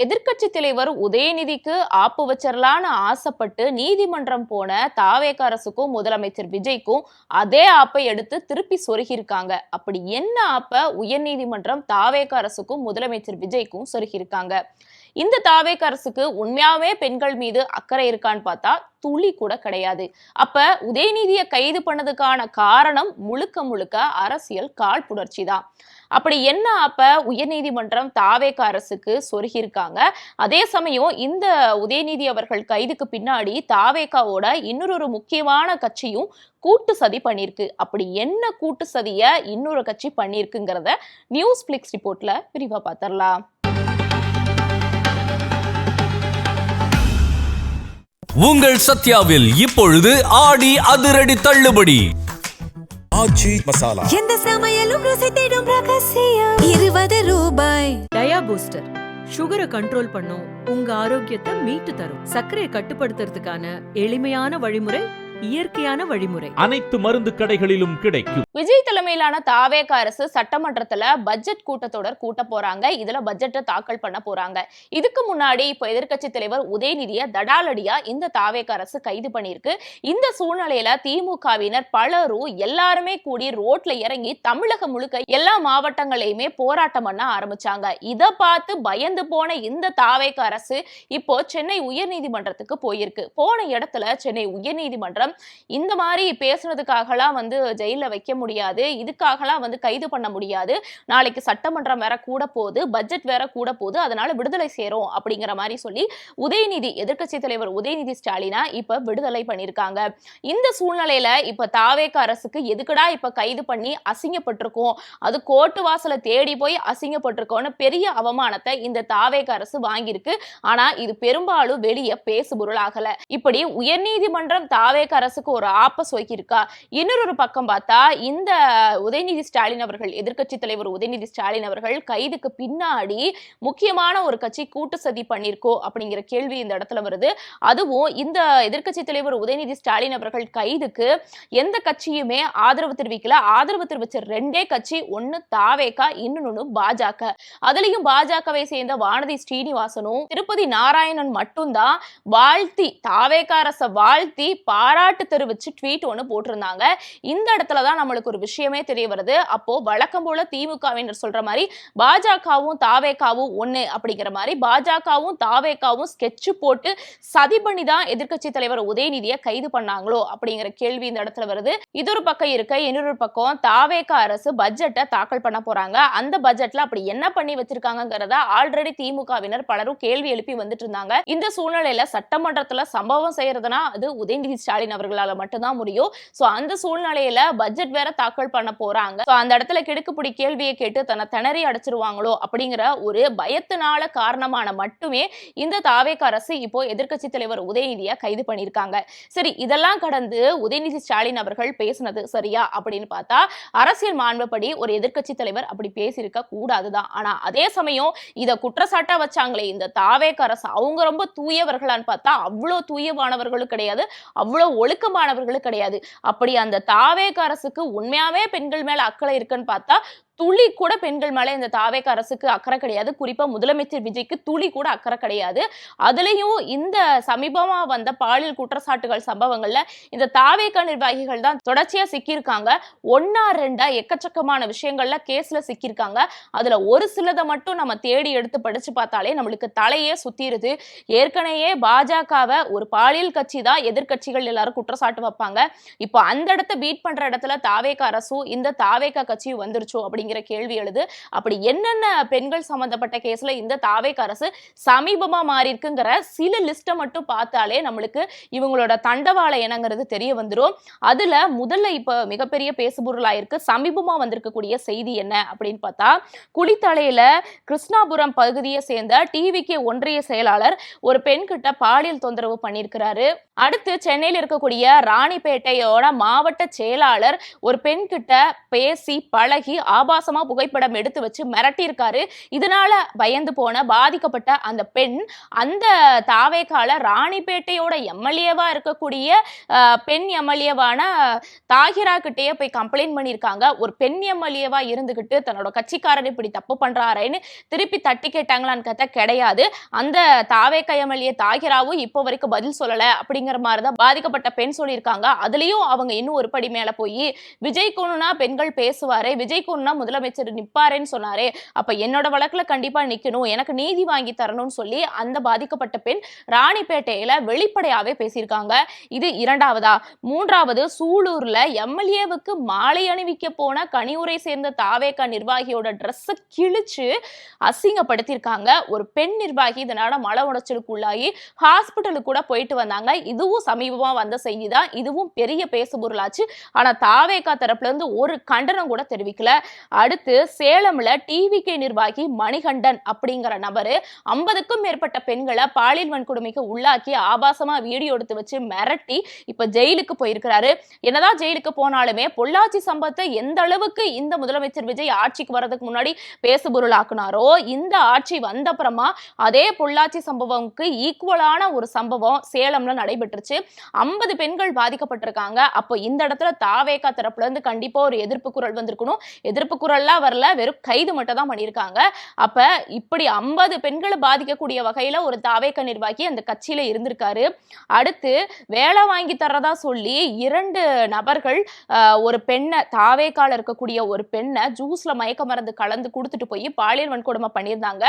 எதிர்க்கட்சி தலைவர் உதயநிதிக்கு ஆப்பு வச்சிடலான்னு ஆசைப்பட்டு நீதிமன்றம் போன தாவேக அரசுக்கும் முதலமைச்சர் விஜய்க்கும் அதே ஆப்பை எடுத்து திருப்பி சொருகியிருக்காங்க. அப்படி என்ன ஆப்ப உயர்நீதிமன்றம் தாவேக அரசுக்கும் முதலமைச்சர் விஜய்க்கும் சொருகியிருக்காங்க? இந்த தாவேக அரசுக்கு உண்மையாவே பெண்கள் மீது அக்கறை இருக்கான்னு பார்த்தா துளி கூட கிடையாது. அப்ப உதயநிதியை கைது பண்ணதுக்கான காரணம் முழுக்க முழுக்க அரசியல் காழ்ப்புணர்ச்சி தான். அப்படி என்ன அப்ப உயர்நீதிமன்றம் தாவேக அரசுக்கு சொருகியிருக்காங்க. அதே சமயம் இந்த உதயநிதி அவர்கள் கைதுக்கு பின்னாடி தாவேகாவோட இன்னொரு முக்கியமான கட்சியும் கூட்டு சதி பண்ணிருக்கு. அப்படி என்ன கூட்டு சதிய இன்னொரு கட்சி பண்ணிருக்குங்கிறத நியூஸ் பிளிக்ஸ் ரிப்போர்ட்ல விரிவா பார்த்தரலாம். உங்கள் சத்யாவில் இப்பொழுது ஆடி அதிரடி தள்ளுபடி. ஆச்சி மசாலா எந்த சமையலும் ருசி தேடும் ரகசியம் 20 ரூபாய். டயா பூஸ்டர் சுகரை கண்ட்ரோல் பண்ணும், உங்க ஆரோக்கியத்தை மீட்டு தரும். சர்க்கரையை கட்டுப்படுத்துறதுக்கான எளிமையான வழிமுறை, இயற்கையான வழிமுறை. அனைத்து மருந்து கடைகளிலும் கிடைக்கும். விஜய் தலைமையிலான தாவேக அரசு சட்டமன்றத்துல பட்ஜெட் கூட்டத்தொடர் கூட்ட போறாங்க. இதுல பட்ஜெட்டை தாக்கல் பண்ண போறாங்க. இதுக்கு முன்னாடி இப்ப எதிர்க்கட்சி தலைவர் உதயநிதியை தடாலடியா இந்த தாவேக அரசு கைது பண்ணிருக்கு. இந்த சூழ்நிலையில திமுகவினர் பலரும் எல்லாருமே கூடி ரோட்ல இறங்கி தமிழகம் முழுக்க எல்லா மாவட்டங்களையுமே போராட்டம் பண்ண ஆரம்பிச்சாங்க. இதை பார்த்து பயந்து போன இந்த தாவேக அரசு இப்போ சென்னை உயர்நீதிமன்றத்துக்கு போயிருக்கு. போன இடத்துல சென்னை உயர்நீதிமன்றம் இந்த மாதிரி பேசுனதுக்காகலாம் ஜெயில வைக்க முடியாது, இதுக்காகலாம் கைது பண்ண முடியாது, நாளைக்கு சட்டமன்றம் வேற கூட போகுது, பட்ஜெட் வேற கூட போகுது, அதனால விடுதலை சேரும் அப்படிங்கிற மாதிரி சொல்லி உதயநிதி எதிர்க்கட்சி தலைவர் உதயநிதி ஸ்டாலினா இப்ப விடுதலை பண்ணிருக்காங்க. இந்த சூழ்நிலையில இப்ப தாவேக அரசுக்கு எதுக்குடா இப்ப கைது பண்ணி அசிங்கப்பட்டிருக்கோம், அது கோர்ட்டு வாசலை தேடி போய் அசிங்கப்பட்டிருக்கோம்னு பெரிய அவமானத்தை இந்த தாவேக அரசு வாங்கியிருக்கு. ஆனா இது பெரும்பாலும் வெளியே பேசு பொருளாகல. இப்படி உயர்நீதிமன்றம் தாவேக அரசுக்கு ஒரு ஆப்ப சொய்க்கிருக்கா. இன்னொரு பக்கம் பார்த்தா இந்த உதயநிதி ஸ்டாலின் அவர்கள் எதிர்க்கட்சி தலைவர் உதயநிதி ஸ்டாலின் அவர்கள் கைதுக்கு பின்னாடி முக்கியமான ஒரு கட்சி கூட்டு சதி பண்ணிருக்கோ அப்படிங்கிற கேள்வி இந்த இடத்துல வருது. அதுவும் இந்த எதிர்க்கட்சி தலைவர் உதயநிதி ஸ்டாலின் அவர்கள் கைதுக்கு எந்த கட்சியுமே ஆதரவு தெரிவிக்கல. ஆதரவு தெரிவிச்ச ரெண்டே கட்சி, ஒன்னு தாவேகா, இன்னொன்னு பாஜக. அதுலயும் பாஜகவை சேர்ந்த வானதி ஸ்ரீனிவாசனும் திருப்பதி நாராயணன் மட்டும்தான் வாழ்த்தி தாவேகா அரசை வாழ்த்தி பாராட்டு தெரிவிச்சு ட்வீட் ஒன்று போட்டிருந்தாங்க. இந்த இடத்துலதான் நம்மளுக்கு ஒரு விஷயமே தெரிய வருது. அப்போ வழக்கம் போல திமுகவினர் சொல்ற மாதிரி பாஜகவும் தாவேகாவும் ஒண்ணு அப்படிங்கிற மாதிரி பாஜகவும் தாவேகாவும் ஸ்கெட்ச் போட்டு சதி பண்ணி தான் எதிர்க்கட்சி தலைவர் உதயநிதியை கைது பண்ணாங்களோ அப்படிங்கிற கேள்வி இந்த இடத்துல வருது. இது ஒரு பக்கம் இருக்க, இன்னொரு பக்கம் தாவேகா அரசு பட்ஜெட்டை தாக்கல் பண்ண போறாங்க. அந்த பட்ஜெட்ல அப்படி என்ன பண்ணி வச்சிருக்காங்கிறத ஆல்ரெடி திமுகவினர் பலரும் கேள்வி எழுப்பி வந்துட்டு இருந்தாங்க. இந்த சூழ்நிலையில சட்டமன்றத்துல சம்பவம் செய்யறதுனா அது உதயநிதி ஸ்டாலின் அவர்களால மட்டும்தான் முடியும். சோ அந்த சூழ்நிலையில பட்ஜெட் வேற தாக்கல் பண்ண போறாங்க. அந்த இடத்துல கிடுக்குப்பிடி கேள்வியை கேட்டு தன்னை திணறி அடைச்சிருவாங்களோ அப்படிங்கிற ஒரு பயத்தினால காரணமான மட்டுமே இந்த தாவேக அரசு இப்போ எதிர்க்கட்சி தலைவர் உதயநிதியை கைது பண்ணிருக்காங்க. சரி, இதெல்லாம் கடந்து உதயநிதி ஸ்டாலின் அவர்கள் பேசினது சரியா அப்படின்னு பார்த்தா அரசியல் மாண்புப்படி ஒரு எதிர்க்கட்சி தலைவர் அப்படி பேசியிருக்க கூடாதுதான். ஆனா அதே சமயம் இதை குற்றச்சாட்டா வச்சாங்களே இந்த தாவேக அரசு, அவங்க ரொம்ப தூயவர்களான்னு பார்த்தா அவ்வளவு தூயமானவர்களும் கிடையாது, அவ்வளவு ஒழுக்கமானவர்களும் கிடையாது. அப்படி அந்த தாவேக அரசுக்கு உண்மையாவே பெண்கள் மேல அக்கறை இருக்குன்னு பார்த்தா துளி கூட பெண்கள் மேல இந்த தாவேக அரசுக்கு அக்கறை கிடையாது. குறிப்பா முதலமைச்சர் விஜய்க்கு துளி கூட அக்கறை கிடையாது. அதுலயும் இந்த சமீபமா வந்த பாலியல் குற்றச்சாட்டுகள் சம்பவங்கள்ல இந்த தாவேக நிர்வாகிகள் தான் தொடர்ச்சியா சிக்கியிருக்காங்க. ஒன்னா ரெண்டா எக்கச்சக்கமான விஷயங்கள்ல கேஸ்ல சிக்கியிருக்காங்க. அதுல ஒரு சிலதை மட்டும் நம்ம தேடி எடுத்து படிச்சு பார்த்தாலே நம்மளுக்கு தலையே சுத்திருது. ஏற்கனவே பாஜகவை ஒரு பாலியல் கட்சி தான் எதிர்கட்சிகள் எல்லாரும் குற்றச்சாட்டு வைப்பாங்க. இப்போ அந்த இடத்தை பீட் பண்ற இடத்துல தாவேக அரசும் இந்த தாவேக கட்சியும் வந்துருச்சோ அப்படி கேள்வி எழுது. அப்படி என்னென்ன பெண்கள் சம்பந்தப்பட்ட கேஸ்ல இந்த தாவேக அரசு சமீபமா மாறி இருக்குங்கிற சில லிஸ்ட மட்டும் பார்த்தாலே நம்மளுக்கு இவங்களோட தண்டவாளம் என்னங்கிறது தெரிய வந்துரும். அதுல முதல்ல இப்ப மிகப்பெரிய பேசுபொருளாயிருக்கு சமீபமா வந்திருக்கக்கூடிய செய்தி என்ன அப்படின்னு பார்த்தா, குளித்தலையில கிருஷ்ணாபுரம் பகுதியை சேர்ந்த டிவிகே ஒன்றிய செயலாளர் ஒரு பெண் கிட்ட பாலியல் தொந்தரவு பண்ணியிருக்கிறாரு. அடுத்து சென்னையில் இருக்கக்கூடிய ராணிப்பேட்டையோட மாவட்ட செயலாளர் ஒரு பெண் கிட்ட பேசி பழகி ஆபாச ஆபாசமா புகைப்படம் எடுத்து வச்சு மிரட்டியிருக்காரு. இதனால பயந்து போன பாதிக்கப்பட்ட அந்த பெண் அந்த தாவேகால ராணிப்பேட்டையோட எம்எல்ஏவா இருக்கக்கூடிய பெண் எம்எல்ஏவான தாகிரா கிட்டேயே போய் கம்ப்ளைண்ட் பண்ணியிருக்காங்க. ஒரு பெண் எம்எல்ஏவா இருந்துகிட்டு தன்னோட கட்சிக்காரர் இப்படி தப்பு பண்றாருன்னு திருப்பி தட்டி கேட்டாங்களான்னு கேட்டா கிடையாது. அந்த தாவேகா எம்எல்ஏ தாகிராவும் இப்போ வரைக்கும் பதில் சொல்லல அப்படிங்கிற மாதிரிதான் பாதிக்கப்பட்ட பெண் சொல்லியிருக்காங்க. அதுலயும் அவங்க இன்னும் ஒரு படி மேல போய் விஜய் கோனுனா பெண்கள் பேசுவாரு, விஜய் கோனுனா முதலமைச்சர் நிப்பாருன்னு சொன்னாரு, அப்ப என்னோட வழக்குல கண்டிப்பா நிக்கணும், எனக்கு நீதி வாங்கி தரணும்னு சொல்லி அந்த பாதிக்கப்பட்ட பெண் ராணிப்பேட்டையில வெளிப்படையாவே பேசியிருக்காங்க. இது இரண்டாவதா. மூன்றாவது, சூலூர்ல எம்எல்ஏவுக்கு மாலை அணிவிக்க போன கனியூரை சேர்ந்த தாவேகா நிர்வாகியோட ட்ரெஸ் கிழிச்சு அசிங்கப்படுத்தியிருக்காங்க. ஒரு பெண் நிர்வாகி இதனால மன உளைச்சலுக்கு உள்ளாகி ஹாஸ்பிட்டலுக்கு கூட போயிட்டு வந்தாங்க. இதுவும் சமீபமா வந்த செய்தி தான். இதுவும் பெரிய பேசுபொருளாச்சு. ஆனா தாவேகா தரப்புல இருந்து ஒரு கண்டனம் கூட தெரிவிக்கல. அடுத்து சேலம்ல டிவிகே நிர்வாகி மணிகண்டன் அப்படிங்கிற நபரு 50க்கும் மேற்பட்ட பெண்களை பாலியல் வன்கொடுமைக்கு உள்ளாக்கி ஆபாசமா வீடியோ எடுத்து வச்சு மிரட்டி இப்ப ஜெயிலுக்கு போயிருக்கிறாரு. என்னதான் ஜெயிலுக்கு போனாலுமே பொள்ளாச்சி சம்பவத்தை எந்த அளவுக்கு இந்த முதலமைச்சர் விஜய் ஆட்சிக்கு வர்றதுக்கு முன்னாடி பேசுபொருளாக்குனாரோ, இந்த ஆட்சி வந்த அப்புறமா அதே பொள்ளாச்சி சம்பவம்க்கு ஈக்குவலான ஒரு சம்பவம் சேலம்ல நடைபெற்றுச்சு. 50 பெண்கள் பாதிக்கப்பட்டிருக்காங்க. அப்போ இந்த இடத்துல தாவேகா தரப்புல இருந்து கண்டிப்பா ஒரு எதிர்ப்பு குரல் வந்திருக்கணும். எதிர்ப்பு குரல்லாம் வரல, வெறும் கைது மட்டும் தான் பண்ணியிருக்காங்க. அப்ப இப்படி 50 பெண்களை பாதிக்கக்கூடிய வகையில ஒரு தாவேகா நிர்வாகி அந்த கட்சியில இருந்திருக்காரு. அடுத்து வேலை வாங்கி தரதா சொல்லி 2 நபர்கள் ஒரு பெண்ணை, தாவேகால இருக்கக்கூடிய ஒரு பெண்ணை ஜூஸ்ல மயக்க மருந்து கலந்து கொடுத்துட்டு போய் பாலியல் வன்கொடுமை பண்ணியிருந்தாங்க.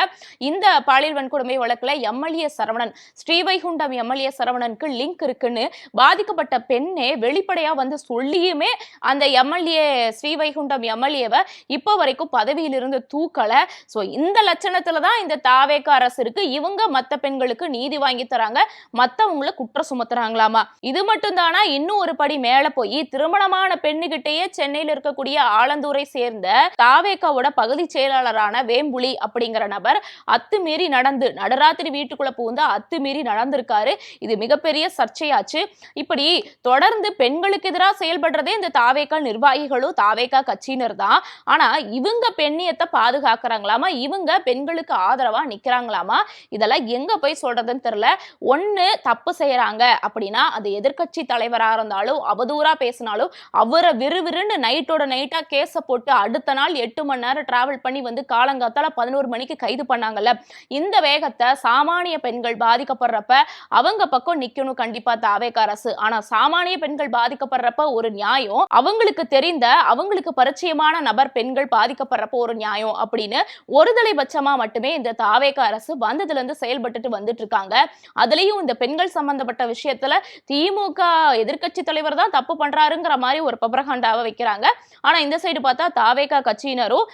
இந்த பாலியல் வன்கொடுமை வழக்குல எம்எல்ஏ சரவணன், ஸ்ரீவைகுண்டம் எம்எல்ஏ சரவணனுக்கு லிங்க் இருக்குன்னு பாதிக்கப்பட்ட பெண்ணே வெளிப்படையா வந்து சொல்லியுமே அந்த எம்எல்ஏ ஸ்ரீவைகுண்டம் எம்எல்ஏவை இப்போ வரைக்கும் பதவியிலிருந்து தூக்கல. சோ இந்த லட்சணத்துல தான் இந்த தாவேகா அரசு இருக்கு. இவங்க மத்த பெண்களுக்கு நீதி வாங்கி தராங்க, மத்தவங்களை குற்றம் சுமத்துறாங்களாமா. இது மட்டும் தானா? இன்னும் ஒரு படி மேல போய் திருமணமான பெண்ணுகிட்டயே சென்னையில இருக்கக்கூடிய ஆலந்தூரை சேர்ந்த தாவேகாவோட பகுதி செயலாளரான வேம்புலி அப்படிங்கிற நபர் அத்துமீறி நடந்து நடுராத்திரி வீட்டுக்குள்ள புகுந்து அத்துமீறி நடந்திருக்காரு. இது மிகப்பெரிய சர்ச்சையாச்சு. இப்படி தொடர்ந்து பெண்களுக்கு எதிராக செயல்படுறதே இந்த தாவேகா நிர்வாகிகளும் தாவேகா கட்சியினர் தான். ஆனா இவங்க பெண்ணியத்தை பாதுகாக்கிறாங்களாமா, இவங்க பெண்களுக்கு ஆதரவா நிக்கிறாங்களாமா. இதெல்லாம் எங்க போய் சொல்றதுன்னு தெரியல. ஒண்ணு தப்பு செய்யறாங்க அப்படின்னா அது எதிர்கட்சி தலைவரா இருந்தாலும் அவதூறா பேசினாலும் அவரை விறுவிறுன்னு நைட்டோட நைட்டா கேஸ போட்டு அடுத்த நாள் 8 மணி நேரம் டிராவல் பண்ணி வந்து காலங்காத்தால 11 மணிக்கு கைது பண்ணாங்கல்ல. இந்த வேகத்தை சாமானிய பெண்கள் பாதிக்கப்படுறப்ப அவங்க பக்கம் நிக்கணும் கண்டிப்பா தாவேகா அரசு. ஆனா சாமானிய பெண்கள் பாதிக்கப்படுறப்ப ஒரு நியாயம், அவங்களுக்கு தெரிந்த அவங்களுக்கு பரிச்சயமான நபர் பெண்கள் பாதிக்கப்படுறப்ப ஒரு நியாயம் அப்படின்னு ஒருதலை பட்சமா மட்டுமே இந்த தாவேகா அரசு வந்ததுல இருந்து செயல்பட்டு வந்துட்டு இருக்காங்க. அதுலயும் இந்த பெண்கள் சம்பந்தப்பட்ட விஷயத்துல திமுக எதிர்கட்சி தலைவர் தான் தப்பு பண்றாருங்கிற மாதிரி ஒரு பப்ரகாண்டாவை வைக்கிறாங்க. ஆனா இந்த சைடு பார்த்தா தாவேகா கட்சியினரும்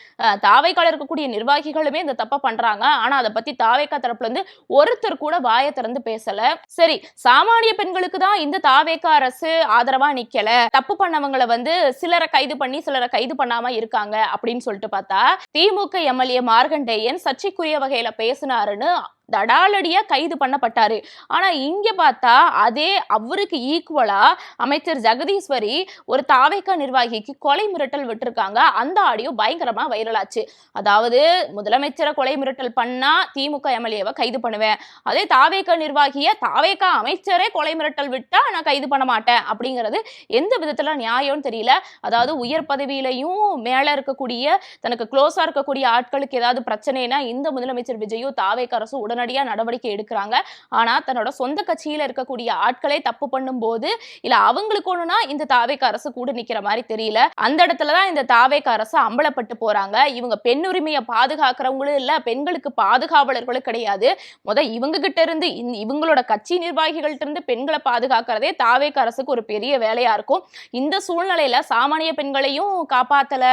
தாவேகால இருக்கக்கூடிய நிர்வாகிகளுமே இந்த தப்ப பண்றாங்க. ஆனா அதை பத்தி தாவேகா தரப்புல இருந்து ஒருத்தர் கூட வாயை திறந்து பேசல. சரி, சாமானிய பெண்களுக்கு தான் இந்த தாவேகா அரசு ஆதரவா நிக்கல, தப்பு பண்ணவங்களை வந்து சிலரை கைது பண்ணி சிலரை கைது பண்ணாம இருக்காங்க அப்படின்னு சொல்லிட்டு பார்த்தா திமுக எம்எல்ஏ மார்கண்டேயன் சர்ச்சைக்குரிய வகையில பேசினாருன்னு தடாலடியா கைது பண்ணப்பட்டாரு. ஆனா இங்க பார்த்தா அதே அவருக்கு ஈக்குவலா அமைச்சர் ஜெகதீஸ்வரி ஒரு தாவேகா நிர்வாகிக்கு கொலை மிரட்டல் விட்டுருக்காங்க. அந்த ஆடியோ பயங்கரமா வைரல் ஆச்சு. அதாவது முதலமைச்சரை கொலை மிரட்டல் பண்ணா திமுக எம்எல்ஏவை கைது பண்ணுவேன், அதே தாவேகா நிர்வாகிய தாவேகா அமைச்சரே கொலை மிரட்டல் விட்டா நான் கைது பண்ண மாட்டேன் அப்படிங்கிறது எந்த விதத்துல நியாயம்னு தெரியல. அதாவது உயர் பதவியிலையும் மேல இருக்கக்கூடிய தனக்கு க்ளோஸா இருக்கக்கூடிய ஆட்களுக்கு ஏதாவது பிரச்சனைனா இந்த முதலமைச்சர் விஜயும் தாவேகா அரசு உடனடியா நடவடிக்கை எடுக்கிறாங்க. ஆனா தன்னோட சொந்த கட்சியில இருக்கக்கூடிய ஆட்களே தப்பு பண்ணும் போது இல்ல அவங்களுக்கு ஒண்ணுனா இந்த தாவேகா அரசு கூட நிக்கிற மாதிரி தெரியல. அந்த இடத்துலதான் இந்த தாவேகா அரசு அம்பலப்பட்டு போறாங்க. இவங்க பெண் உரிமையை பாதுகாக்கிறவங்களும் இல்ல, பெண்களுக்கு பாதுகாவலர்களும் கிடையாது. இவங்க கிட்ட இருந்து இவங்களோட கட்சி நிர்வாகிகள்ட்ட இருந்து பெண்களை பாதுகாக்கிறதே தாவேகா அரசுக்கு ஒரு பெரிய வேலையா இருக்கும். இந்த சூழ்நிலையில சாமானிய பெண்களையும் காப்பாத்தல,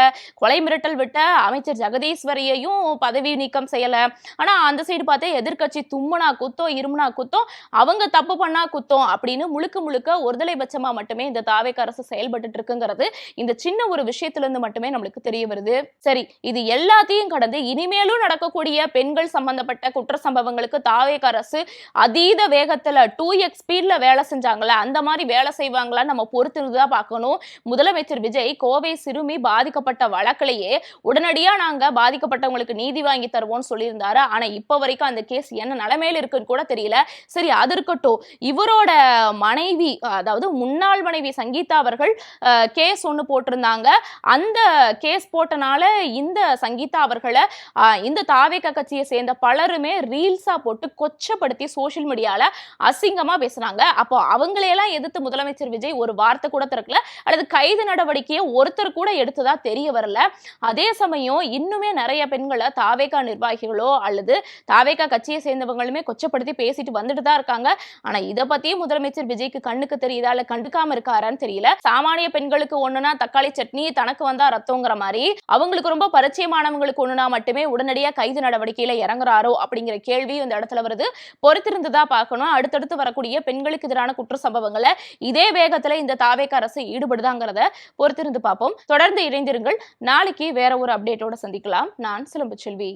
கொலை மிரட்டல் விட்ட அமைச்சர் ஜெகதீஸ்வரியையும் பதவி நீக்கம் செய்யல. ஆனா அந்த சைடு பார்த்தா எதிர்க்கட்சி தும்முனா குத்தம், இருமுனா குத்தம், அவங்க தப்பு பண்ணா குத்தம் அப்படின்னு முழுக்க முழுக்க ஒருதலை பட்சமா மட்டுமே இந்த தாவேக அரசு செயல்பட்டு இருக்குங்கிறது இந்த சின்ன ஒரு விஷயத்துல இருந்து மட்டுமே நம்மளுக்கு தெரிய வருது. சரி, இது எல்லாத்தையும் கடந்து இனிமேலும் நடக்கக்கூடிய பெண்கள் சம்பந்தப்பட்ட குற்ற சம்பவங்களுக்கு தாவேக அரசு அதீத வேகத்துல 2x ஸ்பீட்ல வேலை செஞ்சாங்களா, அந்த மாதிரி வேலை செய்வாங்களா நம்ம பொறுத்திருந்துதான் பார்க்கணும். முதலமைச்சர் விஜய் கோவை சிறுமி பாதிக்கப்பட்ட வழக்கிலேயே உடனடியா நாங்க பாதிக்கப்பட்டவங்களுக்கு நீதி வாங்கி தருவோம்னு சொல்லியிருந்தாரு. ஆனா இப்ப வரைக்கும் அந்த கேஸ் என்ன நிலைமையில இருக்குன்னு கூட தெரியல. சரி, அது இருக்கட்டும். இவரோட மனைவி, அதாவது முன்னாள் மனைவி சங்கீதா அவர்கள் கேஸ் ஒண்ணு போட்டிருந்தாங்க. அந்த கேஸ் போட்டனால இந்த சங்கீதா அவர்களை இந்த தாவேக கட்சியை சேர்ந்த பலருமே ரீல்ஸா போட்டு கொச்சப்படுத்தி சோசியல் மீடியால அசிங்கமா பேசுறாங்க. அப்போ அவங்களையெல்லாம் எதிர்த்து முதலமைச்சர் விஜய் ஒரு வார்த்தை கூட திறக்கல, அல்லது கைது நடவடிக்கையை ஒருத்தர் கூட எடுத்ததா தெரிய வரல. அதே சமயம் இன்னுமே நிறைய பெண்களை தாவேக நிர்வாகிகளோ அல்லது தாவேக கட்சியை சேர்ந்தவங்களுமே கொச்சப்படுத்தி பேசிட்டு வந்துட்டு தான் இருக்காங்க. ஆனா இதை பத்தியும் முதலமைச்சர் விஜய்க்கு கண்ணுக்கு தெரியுதா இல்ல கண்டுக்காம இருக்காரான்னு தெரியல. சாமானிய பெண்களுக்கு ஒண்ணுனா தக்காளி சட்னி, தனக்கு வந்தா ரத்தம்ங்கிற மாதிரி அவங்களுக்கு ரொம்ப பரிச்சயமானவங்களுக்கு ஒண்ணுனா மட்டுமே உடனடியா கைது நடவடிக்கையில இறங்குறாரோ அப்படிங்கிற கேள்வி இந்த இடத்துல வருது. பொறுத்திருந்துதான் பார்க்கணும். அடுத்தடுத்து வரக்கூடிய பெண்களுக்கு எதிரான குற்ற சம்பவங்களை இதே வேகத்துல இந்த தாவேக அரசு ஈடுபடுதாங்கிறத பொறுத்திருந்து பார்ப்போம். தொடர்ந்து இணைந்திருங்கள். நாளைக்கு வேற ஒரு அப்டேட்டோட சந்திக்கலாம். நான் சிலம்பு செல்வி.